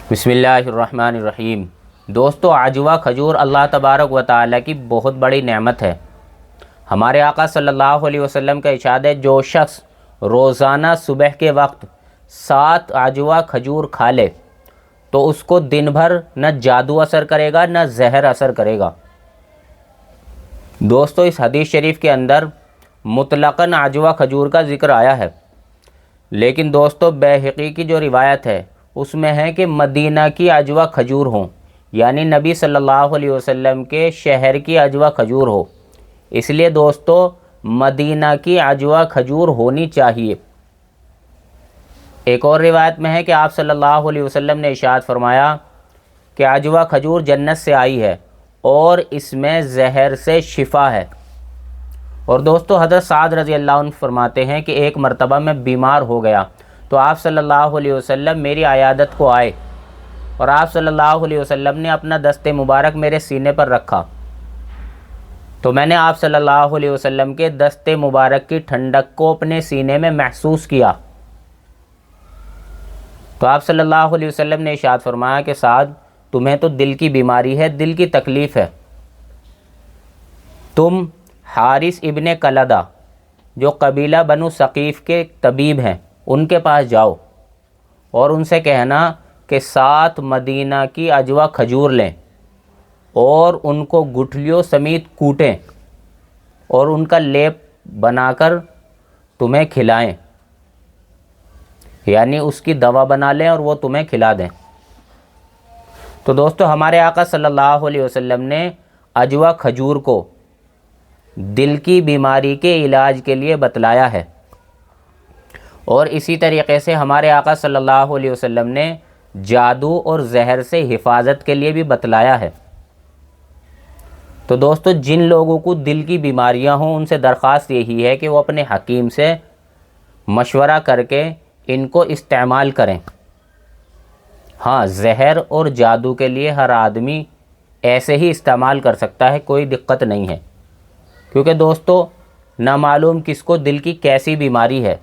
بسم اللہ الرحمن الرحیم۔ دوستو، عجوہ کھجور اللہ تبارک و تعالیٰ کی بہت بڑی نعمت ہے۔ ہمارے آقا صلی اللہ علیہ وسلم کا ارشاد ہے، جو شخص روزانہ صبح کے وقت 7 عجوہ کھجور کھا لے تو اس کو دن بھر نہ جادو اثر کرے گا نہ زہر اثر کرے گا۔ دوستو، اس حدیث شریف کے اندر مطلقاً عجوہ کھجور کا ذکر آیا ہے، لیکن دوستو بیہقی کی جو روایت ہے اس میں ہے کہ مدینہ کی عجوہ کھجور ہوں، یعنی نبی صلی اللہ علیہ وسلم کے شہر کی عجوہ کھجور ہو۔ اس لیے دوستو مدینہ کی عجوہ کھجور ہونی چاہیے۔ ایک اور روایت میں ہے کہ آپ صلی اللہ علیہ وسلم نے ارشاد فرمایا کہ عجوہ کھجور جنت سے آئی ہے اور اس میں زہر سے شفا ہے۔ اور دوستو حضرت سعد رضی اللہ عنہ فرماتے ہیں کہ ایک مرتبہ میں بیمار ہو گیا تو آپ صلی اللہ علیہ وسلم میری عیادت کو آئے اور آپ صلی اللہ علیہ وسلم نے اپنا دست مبارک میرے سینے پر رکھا تو میں نے آپ صلی اللہ علیہ وسلم کے دست مبارک کی ٹھنڈک کو اپنے سینے میں محسوس کیا تو آپ صلی اللہ علیہ وسلم نے ارشاد فرمایا کہ سعد، تمہیں تو دل کی بیماری ہے، دل کی تکلیف ہے، تم حارث ابن کلدہ جو قبیلہ بنو ثقیف کے طبیب ہیں ان کے پاس جاؤ اور ان سے کہنا کہ 7 مدینہ کی عجوہ کھجور لیں اور ان کو گٹھلیوں سمیت کوٹیں اور ان کا لیپ بنا کر تمہیں کھلائیں، یعنی اس کی دوا بنا لیں اور وہ تمہیں کھلا دیں۔ تو دوستو ہمارے آقا صلی اللہ علیہ وسلم نے عجوہ کھجور کو دل کی بیماری کے علاج کے لیے بتلایا ہے، اور اسی طریقے سے ہمارے آقا صلی اللہ علیہ وسلم نے جادو اور زہر سے حفاظت کے لیے بھی بتلایا ہے۔ تو دوستو جن لوگوں کو دل کی بیماریاں ہوں ان سے درخواست یہی ہے کہ وہ اپنے حکیم سے مشورہ کر کے ان کو استعمال کریں۔ ہاں، زہر اور جادو کے لیے ہر آدمی ایسے ہی استعمال کر سکتا ہے، کوئی دقت نہیں ہے، کیونکہ دوستو نہ معلوم کس کو دل کی کیسی بیماری ہے۔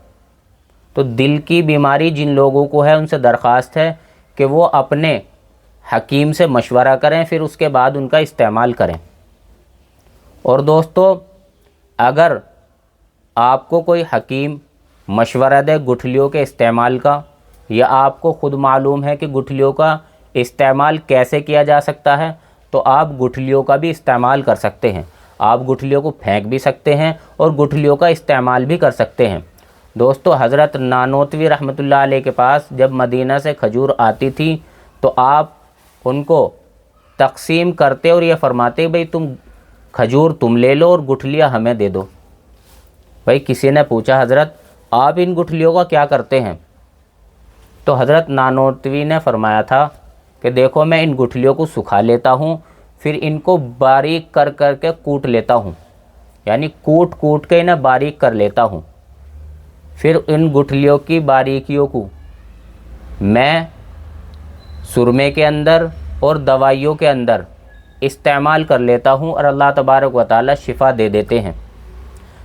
تو دل کی بیماری جن لوگوں کو ہے ان سے درخواست ہے کہ وہ اپنے حکیم سے مشورہ کریں، پھر اس کے بعد ان کا استعمال کریں۔ اور دوستو اگر آپ کو کوئی حکیم مشورہ دے گٹھلیوں کے استعمال کا، یا آپ کو خود معلوم ہے کہ گٹھلیوں کا استعمال کیسے کیا جا سکتا ہے، تو آپ گٹھلیوں کا بھی استعمال کر سکتے ہیں۔ آپ گٹھلیوں کو پھینک بھی سکتے ہیں اور گٹھلیوں کا استعمال بھی کر سکتے ہیں۔ دوستو حضرت نانوتوی رحمۃ اللہ علیہ کے پاس جب مدینہ سے کھجور آتی تھی تو آپ ان کو تقسیم کرتے اور یہ فرماتے بھئی کھجور تم لے لو اور گٹھلیاں ہمیں دے دو۔ بھئی کسی نے پوچھا حضرت آپ ان گٹھلیوں کا کیا کرتے ہیں؟ تو حضرت نانوتوی نے فرمایا تھا کہ دیکھو میں ان گٹھلیوں کو سکھا لیتا ہوں، پھر ان کو باریک کر کر کے کوٹ لیتا ہوں، یعنی کوٹ کے انہیں باریک کر لیتا ہوں، پھر ان گٹھلیوں کی باریکیوں کو میں سرمے کے اندر اور دوائیوں کے اندر استعمال کر لیتا ہوں اور اللہ تبارک و تعالی شفا دے دیتے ہیں۔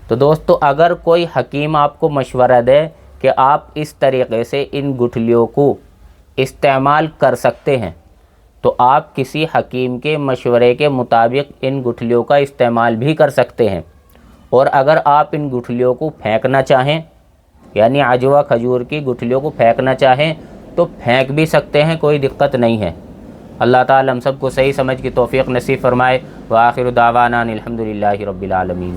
تو دوستو اگر کوئی حکیم آپ کو مشورہ دے کہ آپ اس طریقے سے ان گٹھلیوں کو استعمال کر سکتے ہیں تو آپ کسی حکیم کے مشورے کے مطابق ان گٹھلیوں کا استعمال بھی کر سکتے ہیں۔ اور اگر آپ ان گٹھلیوں کو پھینکنا چاہیں، یعنی عجوہ کھجور کی گٹھلیوں کو پھینکنا چاہیں تو پھینک بھی سکتے ہیں، کوئی دقت نہیں ہے۔ اللہ تعالی ہم سب کو صحیح سمجھ کی توفیق نصیب فرمائے۔ وآخر دعوانا الحمدللہ رب العالمین۔